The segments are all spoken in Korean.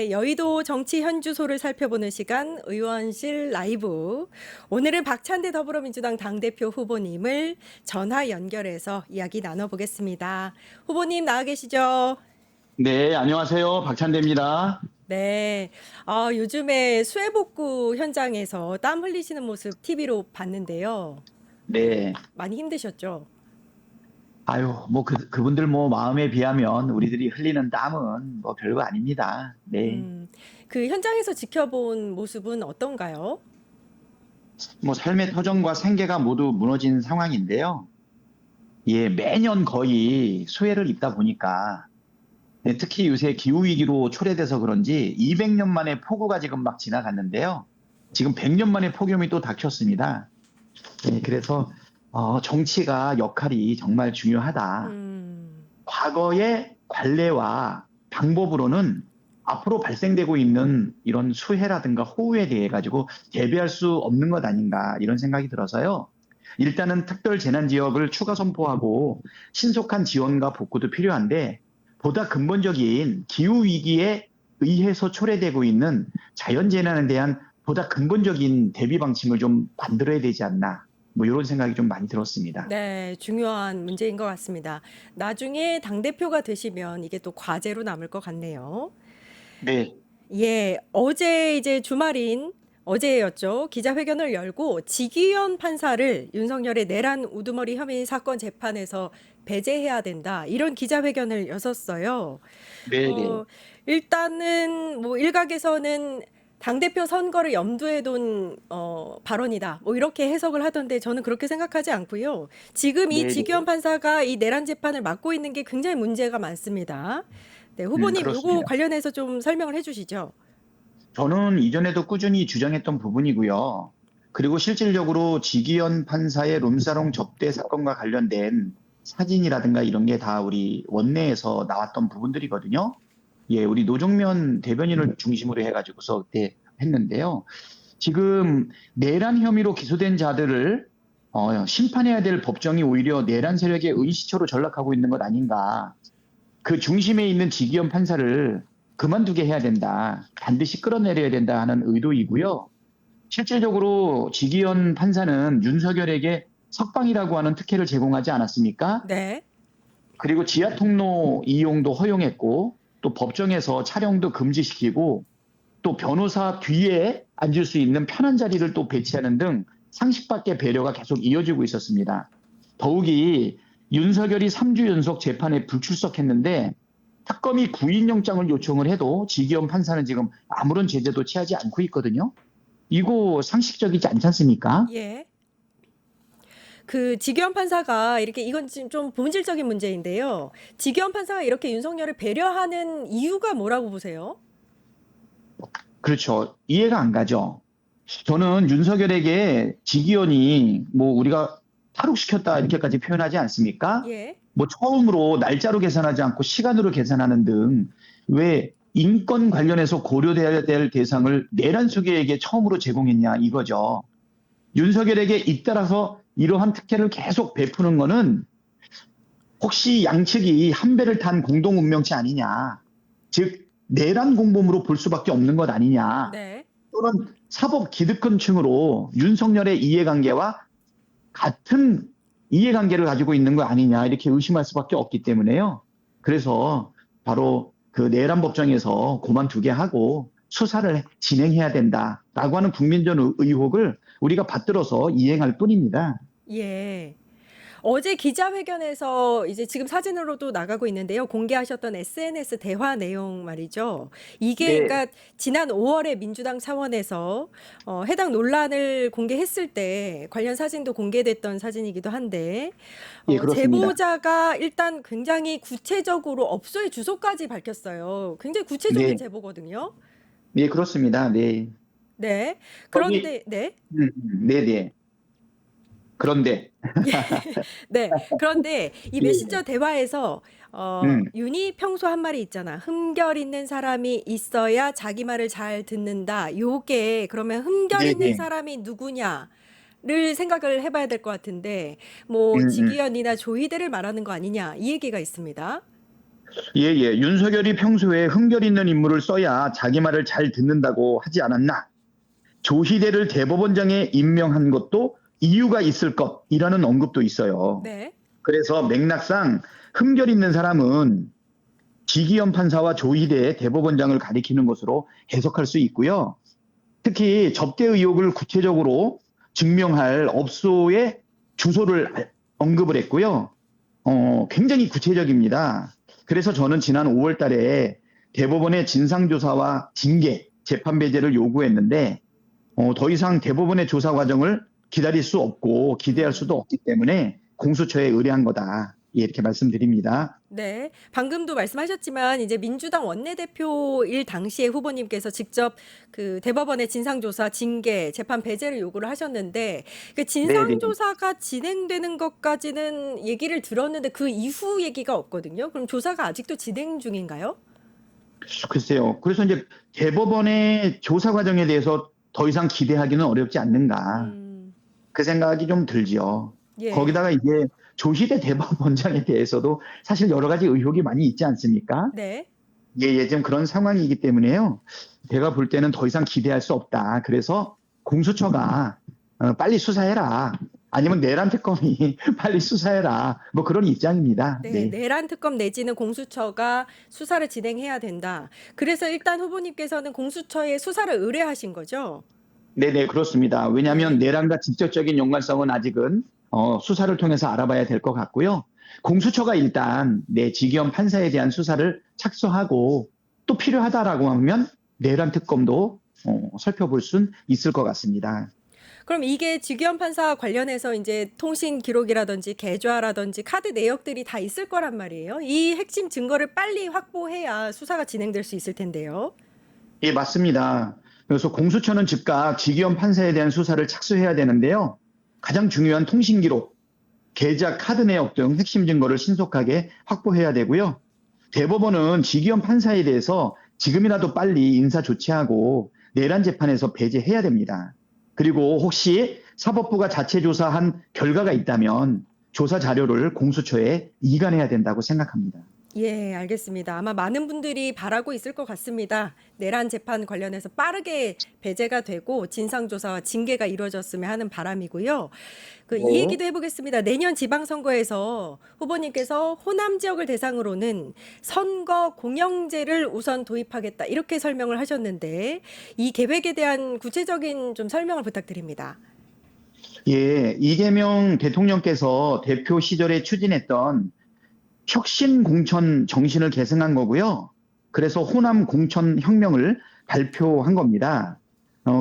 여의도 정치 현주소를 살펴보는 시간 의원실 라이브. 오늘은 박찬대 더불어민주당 당대표 후보님을 전화 연결해서 이야기 나눠보겠습니다. 후보님 나와 계시죠? 네, 안녕하세요. 박찬대입니다. 네. 요즘에 수해복구 현장에서 땀 흘리시는 모습 TV로 봤는데요. 네. 많이 힘드셨죠? 아유, 그분들 마음에 비하면 우리들이 흘리는 땀은 별거 아닙니다. 네. 음, 그 현장에서 지켜본 모습은 어떤가요? 삶의 터전과 생계가 모두 무너진 상황인데요. 예, 매년 거의 수해를 입다 보니까, 네, 특히 요새 기후위기로 초래돼서 그런지 200년 만에 폭우가 지금 막 지나갔는데요. 지금 100년 만에 폭염이 또 닥쳤습니다. 네, 그래서, 정치가 역할이 정말 중요하다. 음, 과거의 관례와 방법으로는 앞으로 발생되고 있는 이런 수해라든가 호우에 대해 가지고 대비할 수 없는 것 아닌가 이런 생각이 들어서요. 일단은 특별 재난 지역을 추가 선포하고 신속한 지원과 복구도 필요한데 보다 근본적인 기후 위기에 의해서 초래되고 있는 자연 재난에 대한 보다 근본적인 대비 방침을 좀 만들어야 되지 않나. 이런 생각이 좀 많이 들었습니다. 네, 중요한 문제인 것 같습니다. 나중에 당대표가 되시면 이게 또 과제로 남을 것 같네요. 네. 예, 어제 이제 주말인 어제였죠. 기자회견을 열고 지기현 판사를 윤석열의 내란 우두머리 혐의 사건 재판에서 배제해야 된다. 이런 기자회견을 여섰어요. 네네. 어, 일단은 뭐 일각에서는 당대표 선거를 염두에 둔 발언이다. 뭐 이렇게 해석을 하던데 저는 그렇게 생각하지 않고요. 지금 이 지기현 네네. 판사가 이 내란 재판을 맡고 있는 게 굉장히 문제가 많습니다. 네, 후보님 요거 그렇습니다. 관련해서 좀 설명을 해주시죠. 저는 이전에도 꾸준히 주장했던 부분이고요. 그리고 실질적으로 지기현 판사의 룸사롱 접대 사건과 관련된 사진이라든가 이런 게 다 우리 원내에서 나왔던 부분들이거든요. 예, 우리 노정면 대변인을 중심으로 해가지고서 그때 했는데요. 지금 내란 혐의로 기소된 자들을 심판해야 될 법정이 오히려 내란 세력의 의시처로 전락하고 있는 것 아닌가. 그 중심에 있는 지기현 판사를 그만두게 해야 된다. 반드시 끌어내려야 된다 하는 의도이고요. 실질적으로 지기현 판사는 윤석열에게 석방이라고 하는 특혜를 제공하지 않았습니까? 네. 그리고 지하 통로 이용도 허용했고 또 법정에서 촬영도 금지시키고 또 변호사 뒤에 앉을 수 있는 편한 자리를 또 배치하는 등 상식 밖의 배려가 계속 이어지고 있었습니다. 더욱이 윤석열이 3주 연속 재판에 불출석했는데 특검이 구인영장을 요청을 해도 지기현 판사는 지금 아무런 제재도 취하지 않고 있거든요. 이거 상식적이지 않지 않습니까? 예. 그 지기현 판사가 이렇게 이건 지금 좀 본질적인 문제인데요. 지기현 판사가 이렇게 윤석열을 배려하는 이유가 뭐라고 보세요? 그렇죠. 이해가 안 가죠. 저는 윤석열에게 지기현이 우리가 탈옥시켰다 이렇게까지 표현하지 않습니까? 예. 처음으로 날짜로 계산하지 않고 시간으로 계산하는 등 왜 인권 관련해서 고려돼야 될 대상을 내란 수계에게 처음으로 제공했냐 이거죠. 윤석열에게 잇따라서 이러한 특혜를 계속 베푸는 거는 혹시 양측이 한 배를 탄 공동 운명체 아니냐. 즉 내란 공범으로 볼 수밖에 없는 것 아니냐. 네. 또는 사법 기득권층으로 윤석열의 이해관계와 같은 이해관계를 가지고 있는 거 아니냐 이렇게 의심할 수밖에 없기 때문에요. 그래서 바로 그 내란 법정에서 그만두게 하고 수사를 진행해야 된다라고 하는 국민적 의혹을 우리가 받들어서 이행할 뿐입니다. 예. 어제 기자회견에서 이제 지금 사진으로도 나가고 있는데요. 공개하셨던 SNS 대화 내용 말이죠. 이게 네, 그러니까 지난 5월에 민주당 차원에서 해당 논란을 공개했을 때 관련 사진도 공개됐던 사진이기도 한데 예, 그렇습니다. 제보자가 일단 굉장히 구체적으로 업소의 주소까지 밝혔어요. 굉장히 구체적인 네, 제보거든요. 네, 그렇습니다. 네. 네. 거기, 그런데 네. 네, 네. 그런데, 예. 네. 그런데 이 예, 메신저 대화에서 음, 윤희 평소 한 말이 있잖아. 흠결 있는 사람이 있어야 자기 말을 잘 듣는다. 요게 그러면 흠결 네, 있는 네, 사람이 누구냐를 생각을 해봐야 될 것 같은데 뭐 음, 음. 지기현이나 조희대를 말하는 거 아니냐 이 얘기가 있습니다. 예, 예. 윤석열이 평소에 흥결 있는 인물을 써야 자기 말을 잘 듣는다고 하지 않았나? 조희대를 대법원장에 임명한 것도 이유가 있을 것이라는 언급도 있어요. 네. 그래서 맥락상 흠결 있는 사람은 지기현 판사와 조희대 대법원장을 가리키는 것으로 해석할 수 있고요. 특히 접대 의혹을 구체적으로 증명할 업소의 주소를 언급을 했고요. 굉장히 구체적입니다. 그래서 저는 지난 5월 달에 대법원의 진상조사와 징계, 재판 배제를 요구했는데 더 이상 대법원의 조사 과정을 기다릴 수 없고 기대할 수도 없기 때문에 공수처에 의뢰한 거다. 예, 이렇게 말씀드립니다. 네. 방금도 말씀하셨지만 이제 민주당 원내대표일 당시에 후보님께서 직접 그 대법원의 진상조사, 징계, 재판 배제를 요구를 하셨는데 그 네네. 진상조사가 진행되는 것까지는 얘기를 들었는데 그 이후 얘기가 없거든요. 그럼 조사가 아직도 진행 중인가요? 글쎄요. 그래서 이제 대법원의 조사 과정에 대해서 더 이상 기대하기는 어렵지 않는가. 음, 그 생각이 좀 들지요. 예. 거기다가 이제 조희대 대법원장에 대해서도 사실 여러 가지 의혹이 많이 있지 않습니까? 네. 예, 예, 지금 그런 상황이기 때문에요. 제가 볼 때는 더 이상 기대할 수 없다. 그래서 공수처가 빨리 수사해라. 아니면 내란 특검이 빨리 수사해라. 뭐 그런 입장입니다. 네, 네. 내란 특검 내지는 공수처가 수사를 진행해야 된다. 그래서 일단 후보님께서는 공수처에 수사를 의뢰하신 거죠? 네네, 그렇습니다. 왜냐하면 네. 내란과 직접적인 연관성은 아직은 수사를 통해서 알아봐야 될 것 같고요. 공수처가 일단 지기현 판사에 대한 수사를 착수하고 또 필요하다라고 하면 내란 특검도 살펴볼 순 있을 것 같습니다. 그럼 이게 직위원 판사 관련해서 이제 통신 기록이라든지 계좌라든지 카드 내역들이 다 있을 거란 말이에요. 이 핵심 증거를 빨리 확보해야 수사가 진행될 수 있을 텐데요. 예, 맞습니다. 그래서 공수처는 즉각 지기현 판사에 대한 수사를 착수해야 되는데요. 가장 중요한 통신 기록, 계좌, 카드 내역 등 핵심 증거를 신속하게 확보해야 되고요. 대법원은 지기현 판사에 대해서 지금이라도 빨리 인사 조치하고 내란 재판에서 배제해야 됩니다. 그리고 혹시 사법부가 자체 조사한 결과가 있다면 조사 자료를 공수처에 이관해야 된다고 생각합니다. 예, 알겠습니다. 아마 많은 분들이 바라고 있을 것 같습니다. 내란 재판 관련해서 빠르게 배제가 되고 진상조사와 징계가 이루어졌으면 하는 바람이고요. 이 네. 얘기도 해보겠습니다. 내년 지방선거에서 후보님께서 호남 지역을 대상으로는 선거 공영제를 우선 도입하겠다 이렇게 설명을 하셨는데 이 계획에 대한 구체적인 좀 설명을 부탁드립니다. 예, 이재명 대통령께서 대표 시절에 추진했던 혁신 공천 정신을 계승한 거고요. 그래서 호남 공천 혁명을 발표한 겁니다.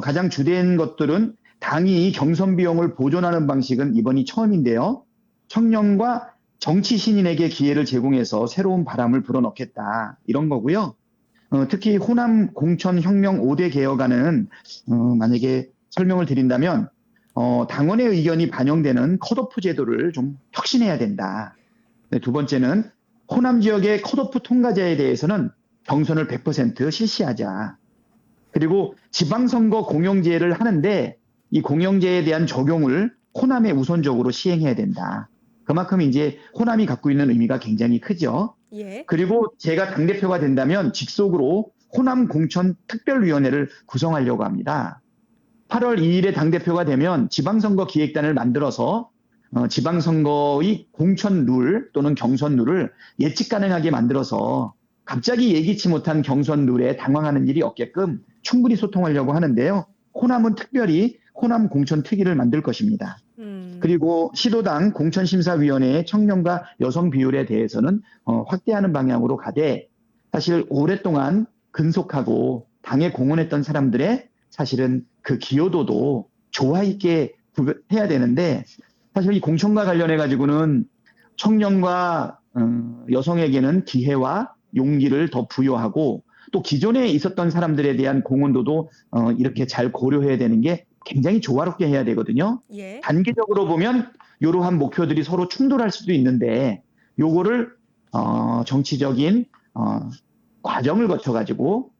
가장 주된 것들은 당이 경선 비용을 보존하는 방식은 이번이 처음인데요. 청년과 정치 신인에게 기회를 제공해서 새로운 바람을 불어넣겠다. 이런 거고요. 특히 호남 공천 혁명 5대 개혁안은 만약에 설명을 드린다면 당원의 의견이 반영되는 컷오프 제도를 좀 혁신해야 된다. 네, 두 번째는 호남 지역의 컷오프 통과제에 대해서는 경선을 100% 실시하자. 그리고 지방선거 공영제를 하는데 이 공영제에 대한 적용을 호남에 우선적으로 시행해야 된다. 그만큼 이제 호남이 갖고 있는 의미가 굉장히 크죠. 예. 그리고 제가 당대표가 된다면 직속으로 호남 공천 특별위원회를 구성하려고 합니다. 8월 2일에 당대표가 되면 지방선거 기획단을 만들어서 지방선거의 공천 룰 또는 경선 룰을 예측 가능하게 만들어서 갑자기 예기치 못한 경선 룰에 당황하는 일이 없게끔 충분히 소통하려고 하는데요. 호남은 특별히 호남 공천 특위를 만들 것입니다. 그리고 시도당 공천심사위원회의 청년과 여성 비율에 대해서는 확대하는 방향으로 가되 사실 오랫동안 근속하고 당에 공헌했던 사람들의 사실은 그 기여도도 조화 있게 해야 되는데 사실 이 공천과 관련해 가지고는 청년과 여성에게는 기회와 용기를 더 부여하고 또 기존에 있었던 사람들에 대한 공헌도도 이렇게 잘 고려해야 되는 게 굉장히 조화롭게 해야 되거든요. 예. 단기적으로 보면 이러한 목표들이 서로 충돌할 수도 있는데 요거를 정치적인 과정을 거쳐 가지고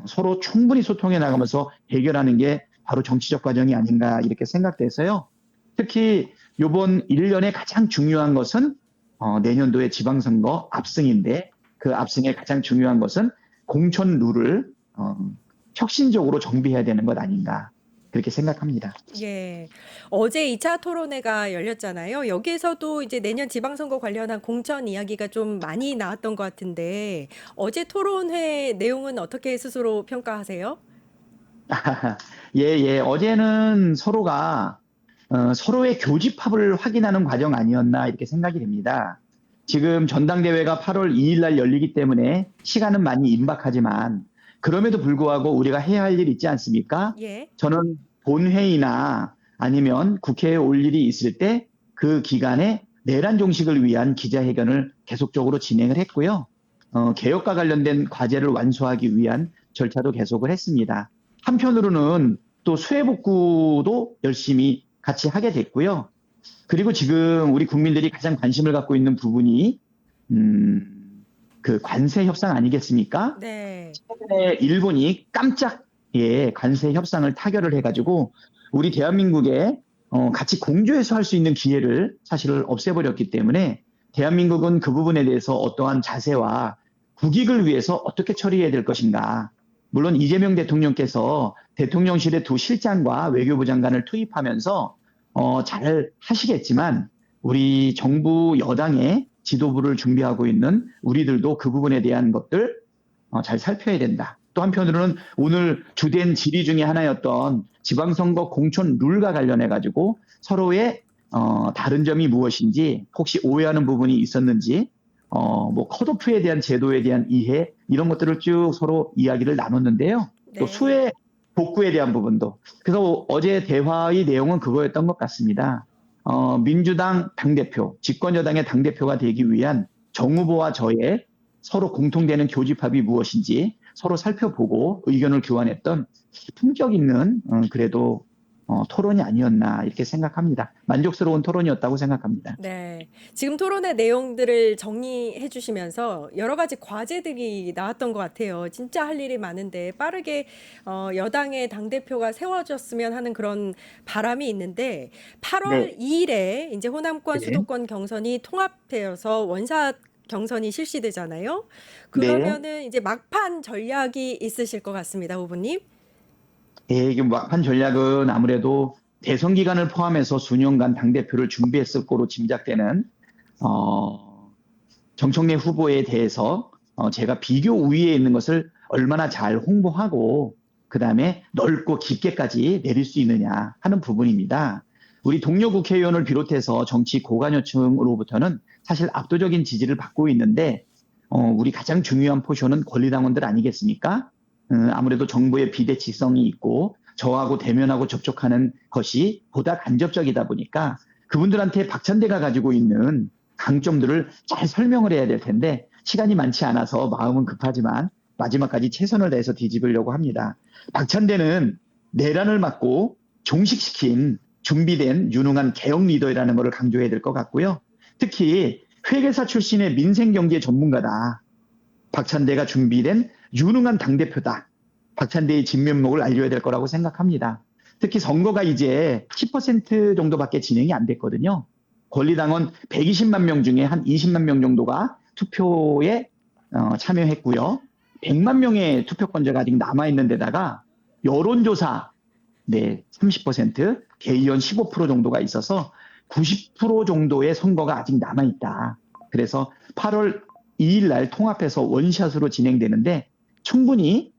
서로 충분히 소통해 나가면서 해결하는 게 바로 정치적 과정이 아닌가 이렇게 생각돼서요. 특히 이번 1년에 가장 중요한 것은 내년도의 지방선거 압승인데 그 압승의 가장 중요한 것은 공천 룰을 혁신적으로 정비해야 되는 것 아닌가 그렇게 생각합니다. 예. 어제 2차 토론회가 열렸잖아요. 여기에서도 이제 내년 지방선거 관련한 공천 이야기가 좀 많이 나왔던 것 같은데 어제 토론회 내용은 어떻게 스스로 평가하세요? 예, 예. 어제는 서로가 서로의 교집합을 확인하는 과정 아니었나 이렇게 생각이 됩니다. 지금 전당대회가 8월 2일 날 열리기 때문에 시간은 많이 임박하지만 그럼에도 불구하고 우리가 해야 할 일 있지 않습니까? 예. 저는 본회의나 아니면 국회에 올 일이 있을 때 그 기간에 내란 종식을 위한 기자회견을 계속적으로 진행을 했고요. 개혁과 관련된 과제를 완수하기 위한 절차도 계속을 했습니다. 한편으로는 또 수해복구도 열심히 같이 하게 됐고요. 그리고 지금 우리 국민들이 가장 관심을 갖고 있는 부분이 그 관세 협상 아니겠습니까? 네. 최근에 일본이 깜짝 관세 협상을 타결을 해가지고 우리 대한민국에 같이 공조해서 할 수 있는 기회를 사실 없애버렸기 때문에 대한민국은 그 부분에 대해서 어떠한 자세와 국익을 위해서 어떻게 처리해야 될 것인가. 물론 이재명 대통령께서 대통령실의 두 실장과 외교부 장관을 투입하면서 잘 하시겠지만 우리 정부 여당의 지도부를 준비하고 있는 우리들도 그 부분에 대한 것들 잘 살펴야 된다. 또 한편으로는 오늘 주된 질의 중에 하나였던 지방선거 공천 룰과 관련해 가지고 서로의 다른 점이 무엇인지 혹시 오해하는 부분이 있었는지 뭐 컷오프에 대한 제도에 대한 이해 이런 것들을 쭉 서로 이야기를 나눴는데요. 또 네. 수혜 복구에 대한 부분도. 그래서 어제 대화의 내용은 그거였던 것 같습니다. 민주당 당대표, 집권여당의 당대표가 되기 위한 정 후보와 저의 서로 공통되는 교집합이 무엇인지 서로 살펴보고 의견을 교환했던 품격 있는 그래도 토론이 아니었나 이렇게 생각합니다. 만족스러운 토론이었다고 생각합니다. 네. 지금 토론의 내용들을 정리해 주시면서 여러 가지 과제들이 나왔던 것 같아요. 진짜 할 일이 많은데 빠르게 여당의 당대표가 세워졌으면 하는 그런 바람이 있는데 8월 네. 2일에 이제 호남권 네. 수도권 경선이 통합되어서 원샷 경선이 실시되잖아요. 네. 그러면은 이제 막판 전략이 있으실 것 같습니다, 후보님. 예, 이게 막판 전략은 아무래도 대선 기간을 포함해서 수년간 당대표를 준비했을 거로 짐작되는 정청래 후보에 대해서 제가 비교 우위에 있는 것을 얼마나 잘 홍보하고 그다음에 넓고 깊게까지 내릴 수 있느냐 하는 부분입니다. 우리 동료 국회의원을 비롯해서 정치 고관여층으로부터는 사실 압도적인 지지를 받고 있는데 우리 가장 중요한 포션은 권리당원들 아니겠습니까? 아무래도 정부의 비대칭성이 있고 저하고 대면하고 접촉하는 것이 보다 간접적이다 보니까 그분들한테 박찬대가 가지고 있는 강점들을 잘 설명을 해야 될 텐데 시간이 많지 않아서 마음은 급하지만 마지막까지 최선을 다해서 뒤집으려고 합니다. 박찬대는 내란을 막고 종식시킨 준비된 유능한 개혁 리더라는 것을 강조해야 될 것 같고요. 특히 회계사 출신의 민생경제 전문가다. 박찬대가 준비된 유능한 당대표다. 박찬대의 진면목을 알려야 될 거라고 생각합니다. 특히 선거가 이제 10% 정도밖에 진행이 안 됐거든요. 권리당원 120만 명 중에 한 20만 명 정도가 투표에 참여했고요. 100만 명의 투표권자가 아직 남아있는 데다가 여론조사 30%, 개의원 15% 정도가 있어서 90% 정도의 선거가 아직 남아있다. 그래서 8월 2일 날 통합해서 원샷으로 진행되는데 충분히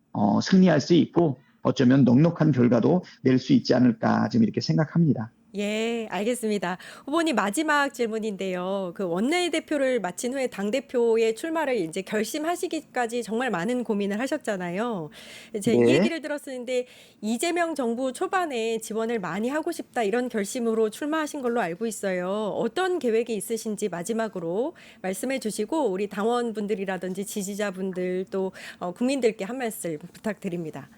승리할 수 있고 어쩌면 넉넉한 결과도 낼 수 있지 않을까 지금 이렇게 생각합니다. 예, 알겠습니다. 후보님 마지막 질문인데요. 그 원내대표를 마친 후에 당대표의 출마를 이제 결심하시기까지 정말 많은 고민을 하셨잖아요. 제가 이 네. 얘기를 들었었는데 이재명 정부 초반에 지원을 많이 하고 싶다 이런 결심으로 출마하신 걸로 알고 있어요. 어떤 계획이 있으신지 마지막으로 말씀해 주시고 우리 당원분들이라든지 지지자분들 또 국민들께 한 말씀 부탁드립니다.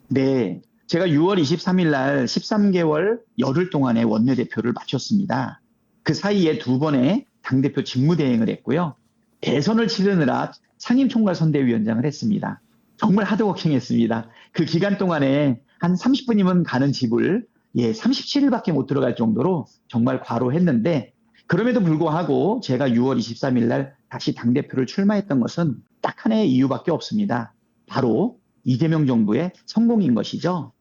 네. 제가 6월 23일 날 13개월 열흘 동안의 원내대표를 마쳤습니다. 그 사이에 2번의 당대표 직무대행을 했고요. 대선을 치르느라 상임총괄선대위원장을 했습니다. 정말 하드워킹했습니다. 그 기간 동안에 한 30분이면 가는 집을 37일밖에 못 들어갈 정도로 정말 과로했는데 그럼에도 불구하고 제가 6월 23일 날 다시 당대표를 출마했던 것은 딱 하나의 이유밖에 없습니다. 바로 이재명 정부의 성공인 것이죠.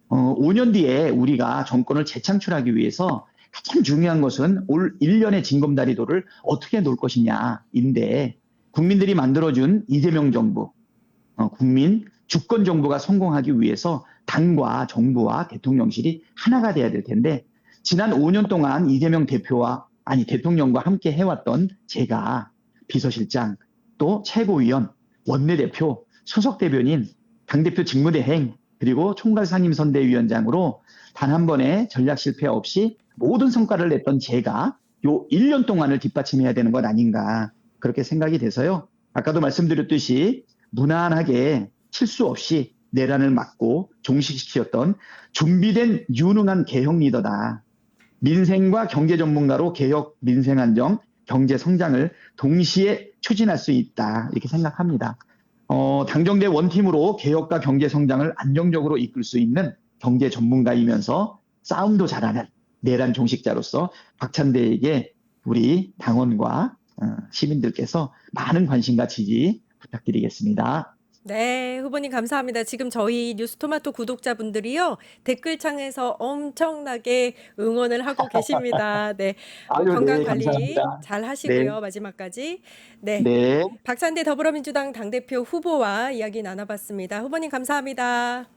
5년 뒤에 우리가 정권을 재창출하기 위해서 가장 중요한 것은 올 1년의 징검다리도를 어떻게 놓을 것이냐인데 국민들이 만들어준 이재명 정부, 국민 주권 정부가 성공하기 위해서 당과 정부와 대통령실이 하나가 돼야 될 텐데 지난 5년 동안 이재명 대통령과 함께 해왔던 제가 비서실장, 또 최고위원, 원내대표, 소속대변인, 당대표 직무대행, 그리고 총괄상임선대위원장으로 단 한 번의 전략 실패 없이 모든 성과를 냈던 제가 요 1년 동안을 뒷받침해야 되는 것 아닌가 그렇게 생각이 돼서요. 아까도 말씀드렸듯이 무난하게 실수 없이 내란을 막고 종식시켰던 준비된 유능한 개혁 리더다. 민생과 경제 전문가로 개혁, 민생 안정, 경제 성장을 동시에 추진할 수 있다. 이렇게 생각합니다. 당정대 원팀으로 개혁과 경제 성장을 안정적으로 이끌 수 있는 경제 전문가이면서 싸움도 잘하는 내란 종식자로서 박찬대에게 우리 당원과 시민들께서 많은 관심과 지지 부탁드리겠습니다. 네, 후보님 감사합니다. 지금 저희 뉴스토마토 구독자분들이요, 댓글창에서 엄청나게 응원을 하고 계십니다. 네, 아유, 네, 건강 관리 감사합니다. 잘 하시고요, 네, 마지막까지. 네, 네. 박찬대 더불어민주당 당대표 후보와 이야기 나눠봤습니다. 후보님 감사합니다.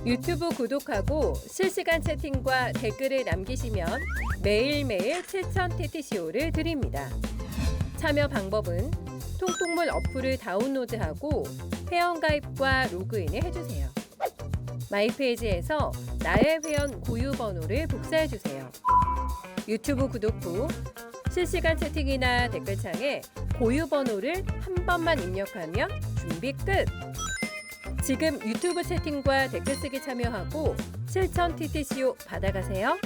유튜브 구독하고 실시간 채팅과 댓글을 남기시면 매일매일 7천 TTCO를 드립니다. 참여 방법은 통통물 어플을 다운로드하고 회원가입과 로그인을 해주세요. 마이페이지에서 나의 회원 고유 번호를 복사해주세요. 유튜브 구독 후 실시간 채팅이나 댓글창에 고유 번호를 한 번만 입력하면 준비 끝! 지금 유튜브 채팅과 댓글 쓰기 참여하고 실천 TTCO 받아가세요.